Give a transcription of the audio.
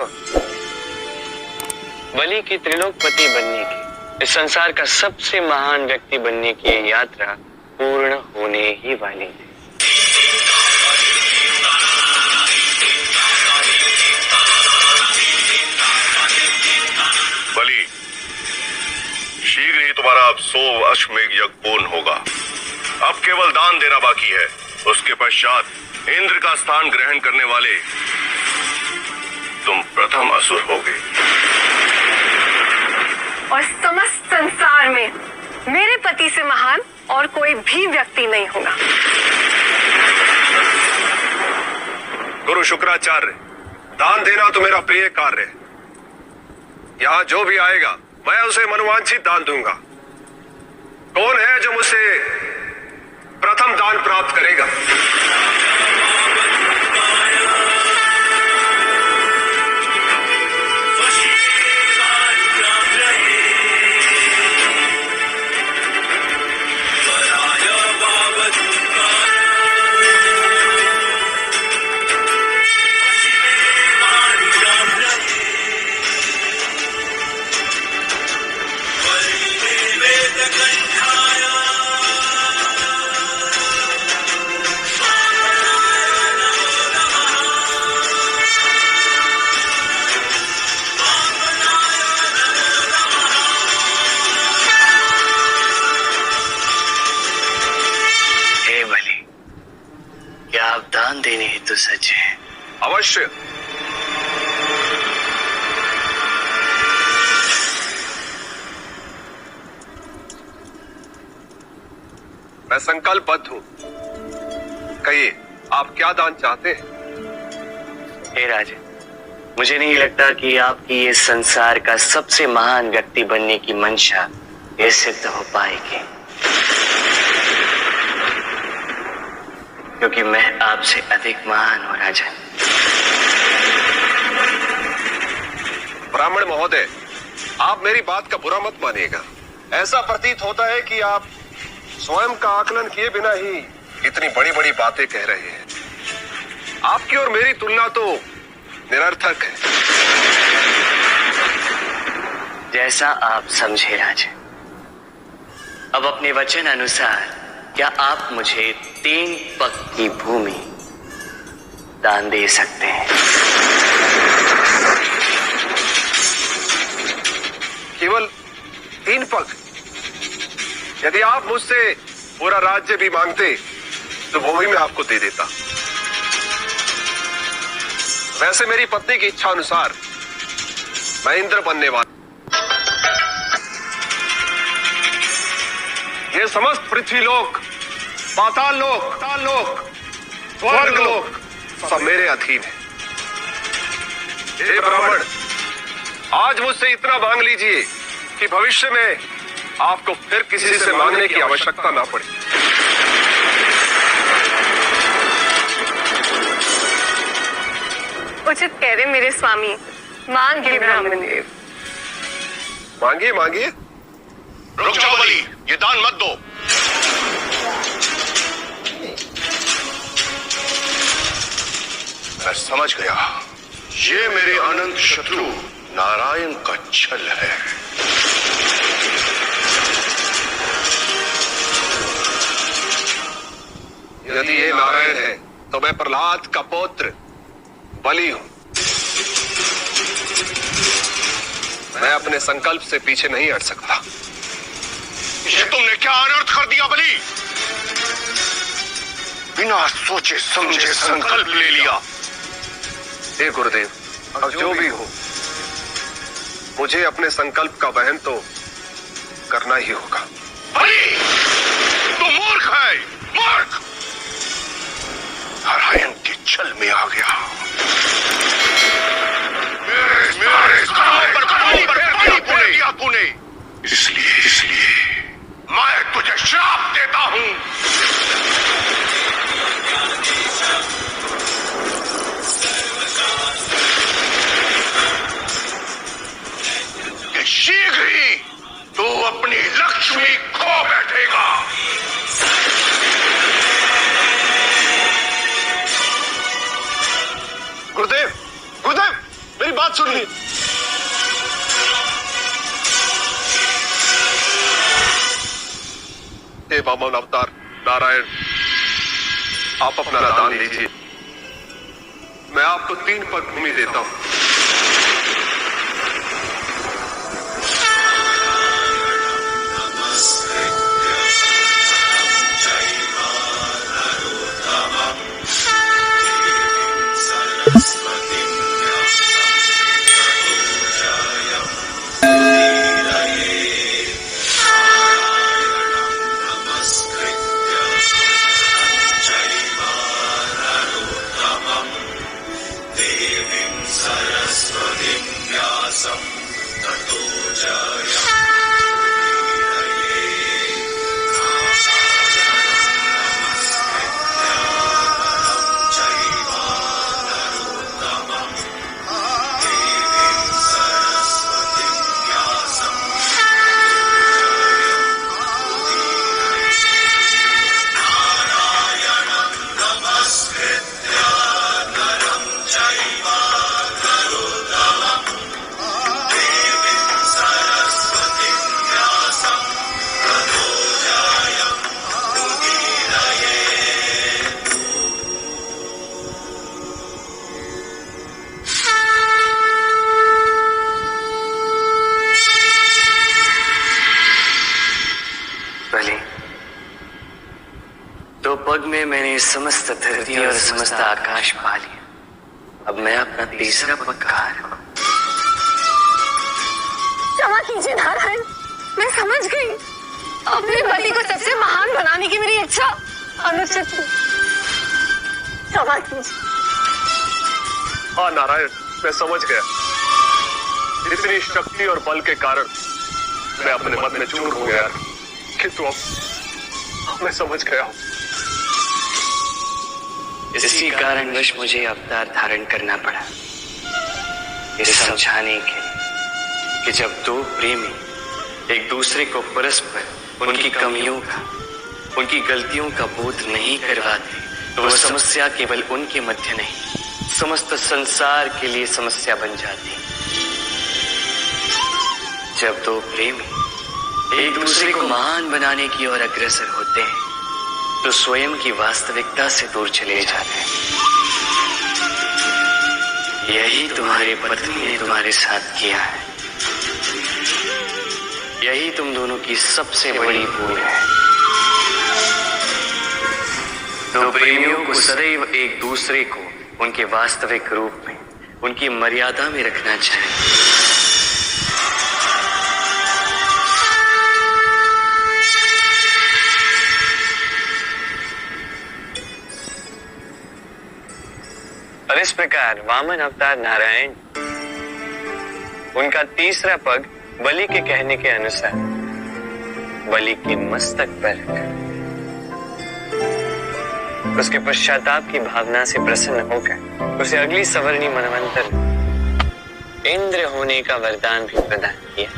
देखो, बलि की त्रिलोकपति बनने की, इस संसार का सबसे महान व्यक्ति बनने की ये यात्रा पूर्ण होने ही वाली है। बलि, शीघ्र ही तुम्हारा 100 अश्वमेघ यज्ञ पूर्ण होगा। अब केवल दान देना बाकी है। उसके पश्चात इंद्र का स्थान ग्रहण करने वाले तुम प्रथम असुर होगे। और समस्त संसार में मेरे पति से महान और कोई भी व्यक्ति नहीं होगा। गुरु शुक्राचार्य, दान देना तो मेरा प्रिय कार्य है। यहाँ जो भी आएगा मैं उसे मनोवांछित दान दूंगा। कौन है जो मुझसे प्रथम दान प्राप्त करेगा? क्या आप दान देने हेतु सज्ज हैं? अवश्य। मैं संकल्पबद्ध हूं। कहिए, आप क्या दान चाहते हैं? हे राजे, मुझे नहीं लगता कि आपकी ये संसार का सबसे महान व्यक्ति बनने की मंशा ये सिद्ध हो पाएगी, क्योंकि मैं आपसे अधिक महान हूं राजन। ब्राह्मण महोदय, आप मेरी बात का बुरा मत मानिएगा। ऐसा प्रतीत होता है कि आप स्वयं का आकलन किए बिना ही इतनी बड़ी बड़ी बातें कह रहे हैं। आपकी और मेरी तुलना तो निरर्थक है। जैसा आप समझे राजन। अब अपने वचन अनुसार क्या आप मुझे 3 पग की भूमि दान दे सकते हैं? केवल 3 पग? यदि आप मुझसे पूरा राज्य भी मांगते तो वो भी मैं आपको दे देता। वैसे मेरी पत्नी की इच्छा अनुसार मैं इंद्र बनने वाला। ये समस्त पृथ्वी लोक, पाताल लोक, स्वर्ग लोक सब मेरे अधीन है। हे ब्राह्मण, आज मुझसे इतना मांग लीजिए कि भविष्य में आपको फिर किसी से मांगने की आवश्यकता ना पड़े। उचित कह रहे मेरे स्वामी, मांगिए ब्राह्मण देव। मांगिए मांगिए। रुक जाओ बलि, ये दान मत दो। मैं समझ गया, ये मेरे अनंत शत्रु नारायण का छल है। यदि ये नारायण है तो मैं प्रहलाद का पुत्र बलि हूं। मैं अपने संकल्प से पीछे नहीं हट सकता। ये तुमने क्या अनर्थ कर दिया बलि? बिना सोचे समझे संकल्प ले लिया। हे गुरुदेव, अब जो भी हो, मुझे अपने संकल्प का वहन तो करना ही होगा। बलि, तू मूर्ख है, मूर्ख! नारायण के छल में आ गया। तूने इसलिए मैं तुझे श्राप देता हूं। कि शीघ्र ही तू अपनी लक्ष्मी खो बैठेगा। गुरुदेव, बात सुनिए। हे वामन अवतार नारायण, आप अपना दान लीजिए। मैं आपको 3 पग भूमि देता हूं। पग में मैंने समस्त धरती और समस्त आकाश पा लिया। अब मैं अपना तीसरा पग कहा रखूं? क्षमा कीजिए नारायण, मैं समझ गई। अपने पति को सबसे महान बनाने की मेरी इच्छा अनुचित थी। क्षमा कीजिए। हाँ नारायण, मैं समझ गया। इतनी शक्ति और बल के कारण मैं अपने मन में चूर हो गया, किंतु अब मैं समझ गया हूं। इसी कारणवश मुझे अवतार धारण करना पड़ा, ये समझाने के कि जब 2 प्रेमी एक दूसरे को परस्पर उनकी कमियों का, उनकी गलतियों का बोध नहीं करवाते तो वह समस्या केवल उनके मध्य नहीं, समस्त संसार के लिए समस्या बन जाती। जब 2 प्रेमी एक दूसरे को महान बनाने की ओर अग्रसर होते हैं तो स्वयं की वास्तविकता से दूर चले जाते हैं। यही तुम्हारे पत्नी ने तुम्हारे साथ किया है। यही तुम दोनों की सबसे बड़ी भूल है। 2 प्रेमियों को सदैव एक दूसरे को उनके वास्तविक रूप में, उनकी मर्यादा में रखना चाहिए। और इस प्रकार वामन अवतार नारायण उनका तीसरा पग बलि के कहने के अनुसार बलि के मस्तक पर उसके पश्चाताप की भावना से प्रसन्न होकर उसे अगली सवर्णी मनवंतर इंद्र होने का वरदान भी प्रदान किया।